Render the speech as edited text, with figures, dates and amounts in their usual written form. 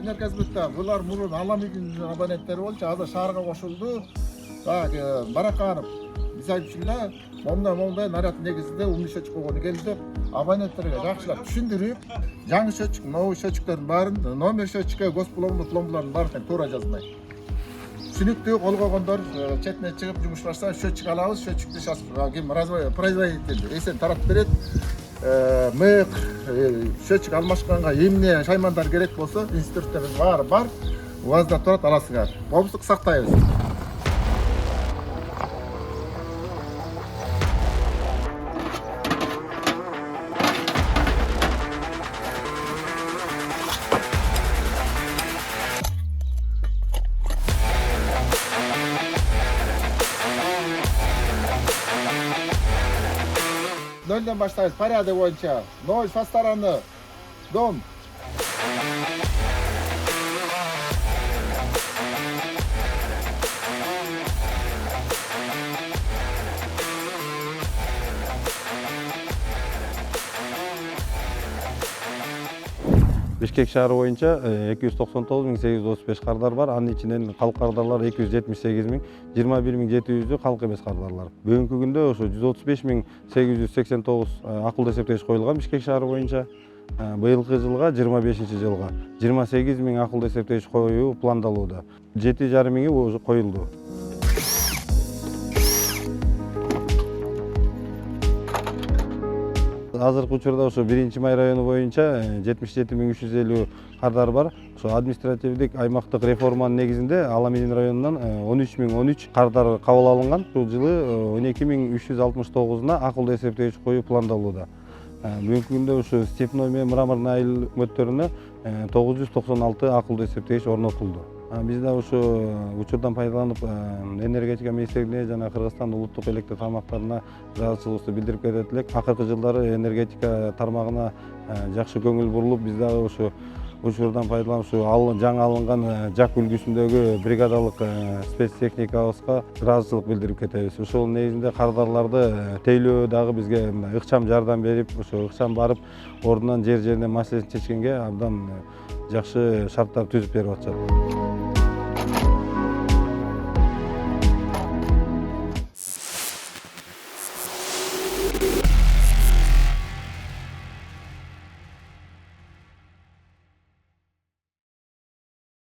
энергосбытта булар мурун Аламидин абоненттери болчу, азыр шаарга кошулду. Бараканов Бизайчилда момундай наряд негизинде умный счетчик болгону келди деп абоненттерге жакшылап түшүндүрүп, жаңы счетчик, новый счетчиктердин баарын, номер счетчикке пломбалардын баарын туура жазмай. Түшүнүктүү кол койгондор четине чыгып жумушташса счетчик алабыз, счетчикти сейчас производитель эсен тарап берет. Мы счетчик алмашканга эмне шаймандар керек болсо, институттерибиз баары бар. Убазда турат, аласыңар. Коопсуздук сактайбыз. Нөлдөн баштайбыз порядок боюнча. 0 со стороны. Дом. Бишкек шаары боюнча 299.835 кардар бар. Анын ичинен калк кардарлар 278.000, 21.700 калк эмес кардарлар. Бүгүнкү күндө ошо 135.889 акылдуу эсептегич коюлган Бишкек шаары боюнча. Быйылкы жылга 25-жылга 28.000 акылдуу эсептегич коюу пландалууда. 7,5 миңи уже коюлду. Азыркы учурда ошо 1-Май району боюнча 77.350 кардар бар. Ошо административдик аймактык реформанын негизинде Аламидин районунан 13.013 кардар кабыл алынган. Бул жылы 12.369 акылдуу эсептегич коюу пландалууда. Бүгүнкү күндө ошо Степной менен Мраморный айыл өкмөттөрүнө 996 акылдуу эсептегич орнотулду. Биз да ошо учурдан пайдаланып энергетика министрлигине жана Кыргызстан улуттук электр тармактарына ыраазычылыгыбызды билдирип кетет элек. Акыркы жылдары энергетика тармагына жакшы көңүл бурулуп, биз дагы ошо учурдан пайдаланып жаңы алынган жак үлгүсүндөгү бригадалык спецтехникабызга ыраазычылык билдирип кетебиз. Ошол негизинде кардарларды тейлөө дагы бизге ыкчам жардам берип, ошо ыкчам барып, ордунан жерине маселесин чечкенге абдан жакшы шарттар түзүп берип атышат.